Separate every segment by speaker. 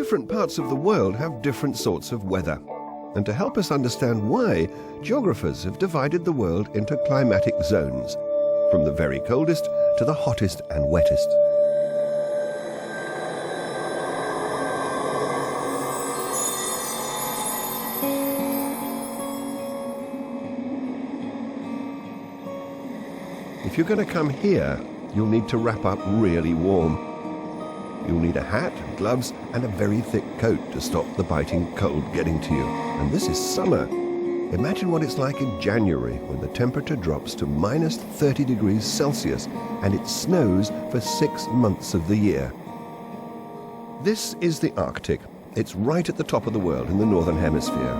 Speaker 1: Different parts of the world have different sorts of weather. And to help us understand why, geographers have divided the world into climatic zones, from the very coldest to the hottest and wettest. If you're going to come here, you'll need to wrap up really warm. You'll need a hat, gloves, and a very thick coat to stop the biting cold getting to you. And this is summer. Imagine what it's like in January when the temperature drops to minus 30 degrees Celsius and it snows for 6 months of the year. This is the Arctic. It's right at the top of the world in the northern hemisphere.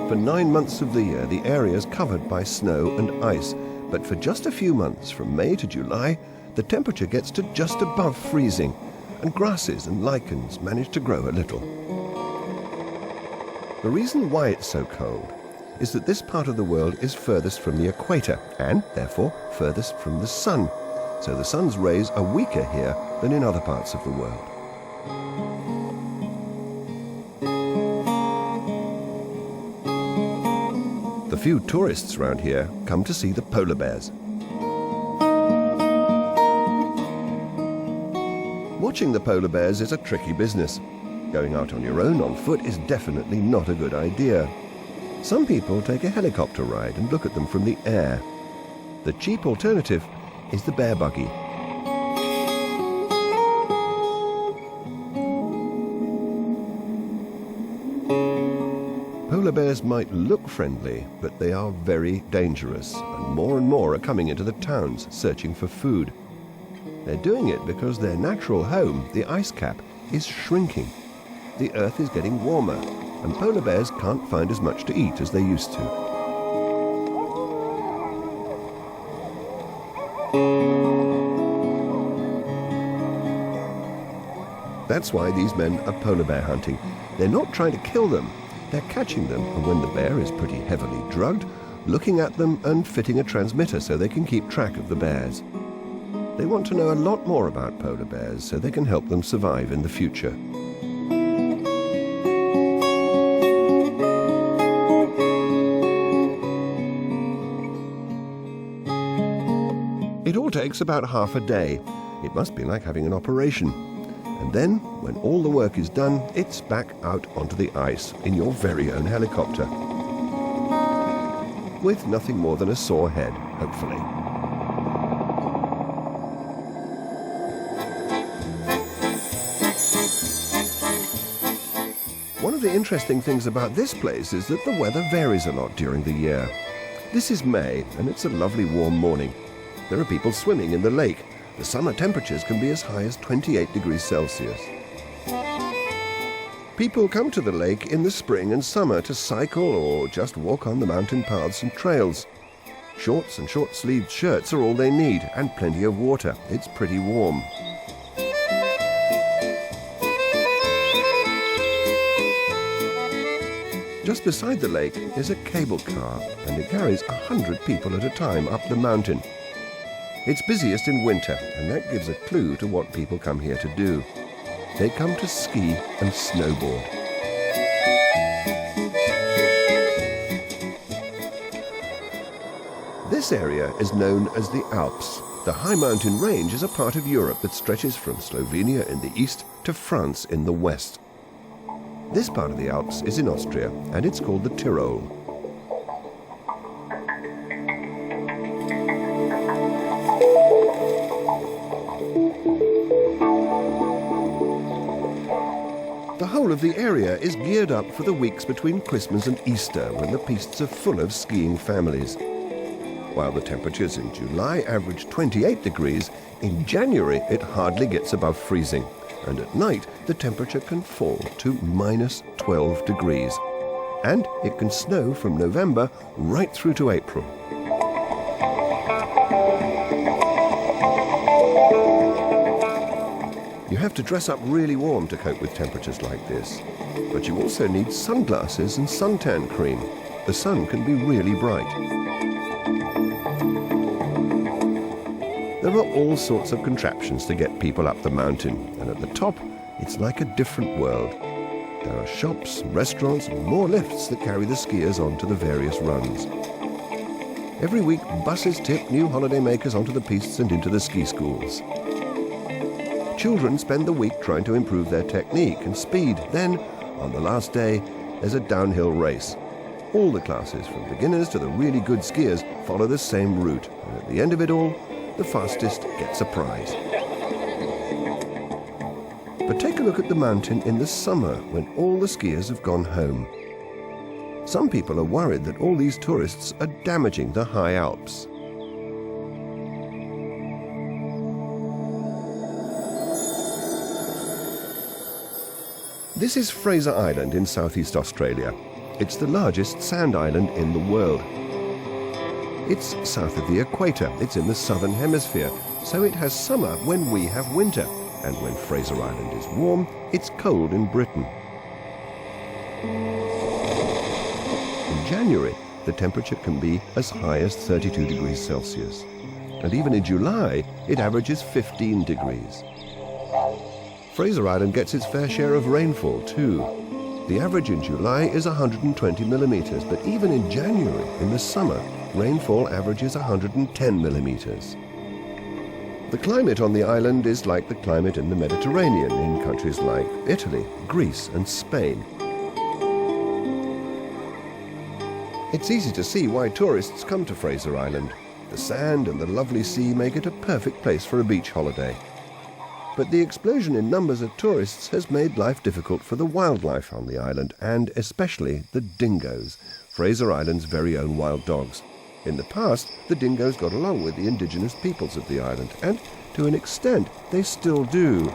Speaker 1: For 9 months of the year, the area is covered by snow and ice. But for just a few months, from May to July, the temperature gets to just above freezing, and grasses and lichens manage to grow a little. The reason why it's so cold is that this part of the world is furthest from the equator, and therefore furthest from the sun, so the sun's rays are weaker here than in other parts of the world. The few tourists around here come to see the polar bears. Watching the polar bears is a tricky business. Going out on your own on foot is definitely not a good idea. Some people take a helicopter ride and look at them from the air. The cheap alternative is the bear buggy. Polar bears might look friendly, but they are very dangerous, and more are coming into the towns searching for food. They're doing it because their natural home, the ice cap, is shrinking. The Earth is getting warmer, and polar bears can't find as much to eat as they used to. That's why these men are polar bear hunting. They're not trying to kill them. They're catching them, and when the bear is pretty heavily drugged, looking at them and fitting a transmitter so they can keep track of the bears. They want to know a lot more about polar bears so they can help them survive in the future. It all takes about half a day. It must be like having an operation. And then, when all the work is done, it's back out onto the ice in your very own helicopter. With nothing more than a sore head, hopefully. One of the interesting things about this place is that the weather varies a lot during the year. This is May, and it's a lovely warm morning. There are people swimming in the lake. The summer temperatures can be as high as 28 degrees Celsius. People come to the lake in the spring and summer to cycle or just walk on the mountain paths and trails. Shorts and short-sleeved shirts are all they need, and plenty of water. It's pretty warm. Just beside the lake is a cable car, and it carries 100 people at a time up the mountain. It's busiest in winter, and that gives a clue to what people come here to do. They come to ski and snowboard. This area is known as the Alps. The high mountain range is a part of Europe that stretches from Slovenia in the east to France in the west. This part of the Alps is in Austria, and it's called the Tyrol. The whole of the area is geared up for the weeks between Christmas and Easter, when the pistes are full of skiing families. While the temperatures in July average 28 degrees, in January it hardly gets above freezing, and at night the temperature can fall to minus 12 degrees. And it can snow from November right through to April. You have to dress up really warm to cope with temperatures like this. But you also need sunglasses and suntan cream. The sun can be really bright. There are all sorts of contraptions to get people up the mountain, and at the top, it's like a different world. There are shops, restaurants, and more lifts that carry the skiers onto the various runs. Every week, buses tip new holidaymakers onto the pistes and into the ski schools. Children spend the week trying to improve their technique and speed. Then, on the last day, there's a downhill race. All the classes, from beginners to the really good skiers, follow the same route. And at the end of it all, the fastest gets a prize. But take a look at the mountain in the summer when all the skiers have gone home. Some people are worried that all these tourists are damaging the high Alps. This is Fraser Island in southeast Australia. It's the largest sand island in the world. It's south of the equator. It's in the southern hemisphere, so it has summer when we have winter. And when Fraser Island is warm, it's cold in Britain. In January, the temperature can be as high as 32 degrees Celsius. And even in July, it averages 15 degrees. Fraser Island gets its fair share of rainfall too. The average in July is 120 millimetres, but even in January, in the summer, rainfall averages 110 millimetres. The climate on the island is like the climate in the Mediterranean in countries like Italy, Greece and Spain. It's easy to see why tourists come to Fraser Island. The sand and the lovely sea make it a perfect place for a beach holiday. But the explosion in numbers of tourists has made life difficult for the wildlife on the island, and especially the dingoes, Fraser Island's very own wild dogs. In the past, the dingoes got along with the indigenous peoples of the island, and to an extent, they still do.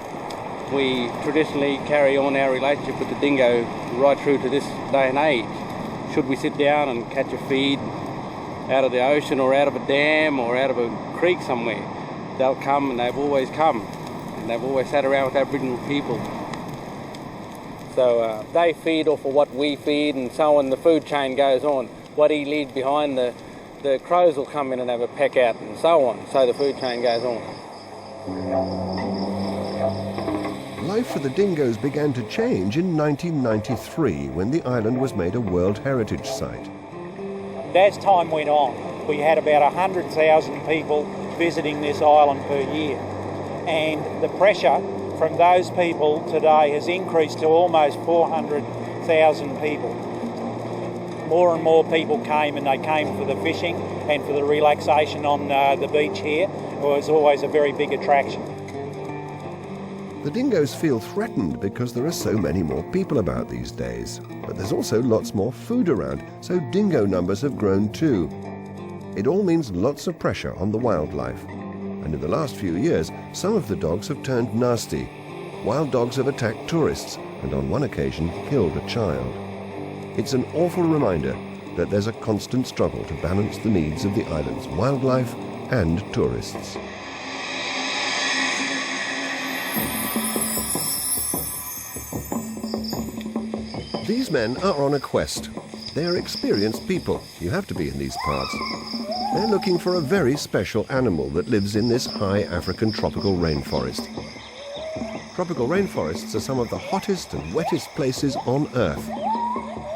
Speaker 2: We traditionally carry on our relationship with the dingo right through to this day and age. Should we sit down and catch a feed out of the ocean or out of a dam or out of a creek somewhere, they'll come, and they've always come. And they've always sat around with Aboriginal people. So they feed off of what we feed, and so on the food chain goes on. What he leaves behind, the crows will come in and have a peck out, and so on. So the food chain goes on.
Speaker 1: Life for the dingoes began to change in 1993 when the island was made a World Heritage Site.
Speaker 3: As time went on, we had about 100,000 people visiting this island per year. And the pressure from those people today has increased to almost 400,000 people. More and more people came, and they came for the fishing and for the relaxation on the beach here. It was always a very big attraction.
Speaker 1: The dingoes feel threatened because there are so many more people about these days. But there's also lots more food around, so dingo numbers have grown too. It all means lots of pressure on the wildlife. And in the last few years, some of the dogs have turned nasty. Wild dogs have attacked tourists, and on one occasion killed a child. It's an awful reminder that there's a constant struggle to balance the needs of the island's wildlife and tourists. These men are on a quest. They're experienced people. You have to be in these parts. They're looking for a very special animal that lives in this high African tropical rainforest. Tropical rainforests are some of the hottest and wettest places on Earth.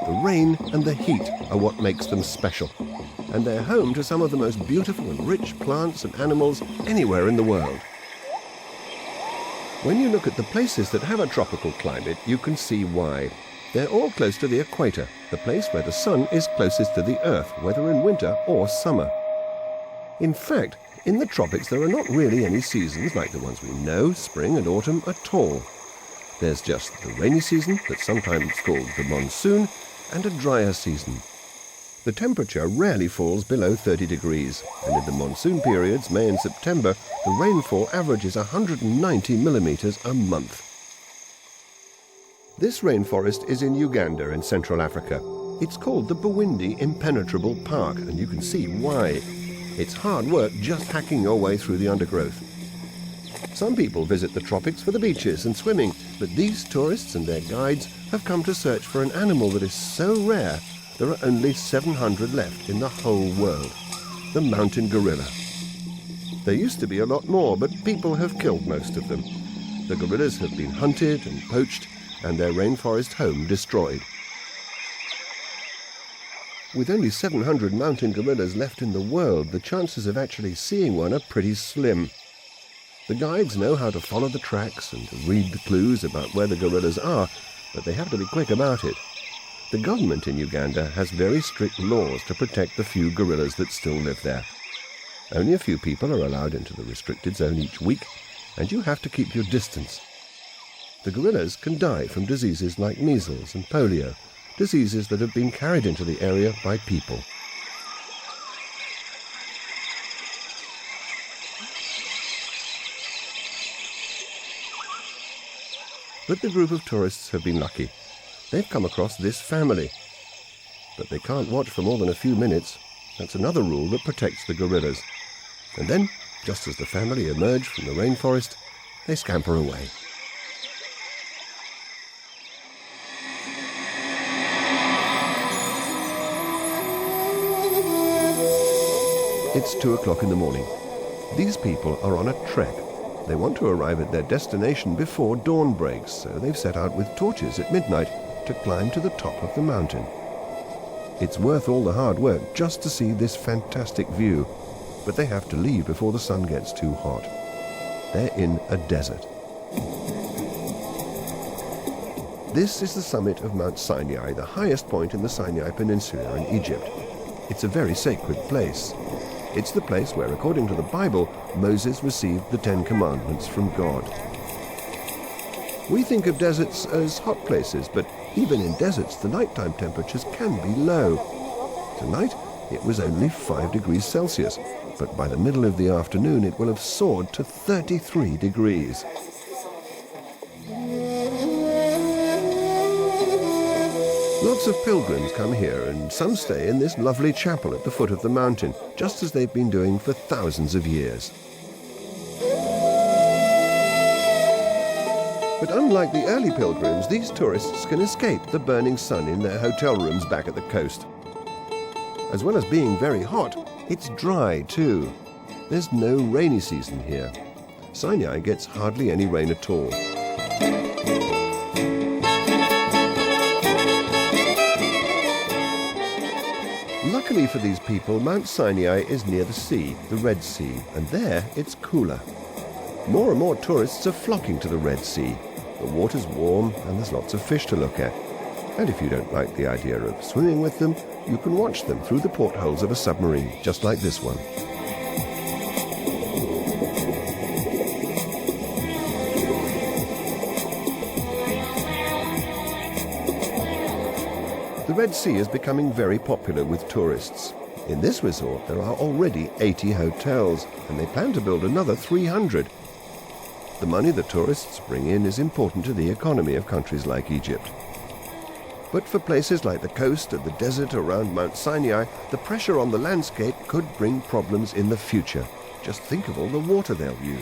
Speaker 1: The rain and the heat are what makes them special, and they're home to some of the most beautiful and rich plants and animals anywhere in the world. When you look at the places that have a tropical climate, you can see why. They're all close to the equator, the place where the sun is closest to the Earth, whether in winter or summer. In fact, in the tropics there are not really any seasons like the ones we know, spring and autumn, at all. There's just the rainy season, that's sometimes called the monsoon, and a drier season. The temperature rarely falls below 30 degrees, and in the monsoon periods, May and September, the rainfall averages 190 millimetres a month. This rainforest is in Uganda in Central Africa. It's called the Bwindi Impenetrable Park, and you can see why. It's hard work just hacking your way through the undergrowth. Some people visit the tropics for the beaches and swimming, but these tourists and their guides have come to search for an animal that is so rare there are only 700 left in the whole world, the mountain gorilla. There used to be a lot more, but people have killed most of them. The gorillas have been hunted and poached, and their rainforest home destroyed. With only 700 mountain gorillas left in the world, the chances of actually seeing one are pretty slim. The guides know how to follow the tracks and to read the clues about where the gorillas are, but they have to be quick about it. The government in Uganda has very strict laws to protect the few gorillas that still live there. Only a few people are allowed into the restricted zone each week, and you have to keep your distance. The gorillas can die from diseases like measles and polio, diseases that have been carried into the area by people. But the group of tourists have been lucky. They've come across this family. But they can't watch for more than a few minutes. That's another rule that protects the gorillas. And then, just as the family emerge from the rainforest, they scamper away. It's 2 o'clock in the morning. These people are on a trek. They want to arrive at their destination before dawn breaks, so they've set out with torches at midnight to climb to the top of the mountain. It's worth all the hard work just to see this fantastic view, but they have to leave before the sun gets too hot. They're in a desert. This is the summit of Mount Sinai, the highest point in the Sinai Peninsula in Egypt. It's a very sacred place. It's the place where, according to the Bible, Moses received the 10 Commandments from God. We think of deserts as hot places, but even in deserts, the nighttime temperatures can be low. Tonight, it was only 5 degrees Celsius, but by the middle of the afternoon, it will have soared to 33 degrees. Lots of pilgrims come here, and some stay in this lovely chapel at the foot of the mountain, just as they've been doing for thousands of years. But unlike the early pilgrims, these tourists can escape the burning sun in their hotel rooms back at the coast. As well as being very hot, it's dry too. There's no rainy season here. Sinai gets hardly any rain at all. Luckily for these people, Mount Sinai is near the sea, the Red Sea, and there it's cooler. More and more tourists are flocking to the Red Sea. The water's warm and there's lots of fish to look at. And if you don't like the idea of swimming with them, you can watch them through the portholes of a submarine, just like this one. The Red Sea is becoming very popular with tourists. In this resort, there are already 80 hotels, and they plan to build another 300. The money the tourists bring in is important to the economy of countries like Egypt. But for places like the coast and the desert around Mount Sinai, the pressure on the landscape could bring problems in the future. Just think of all the water they'll use.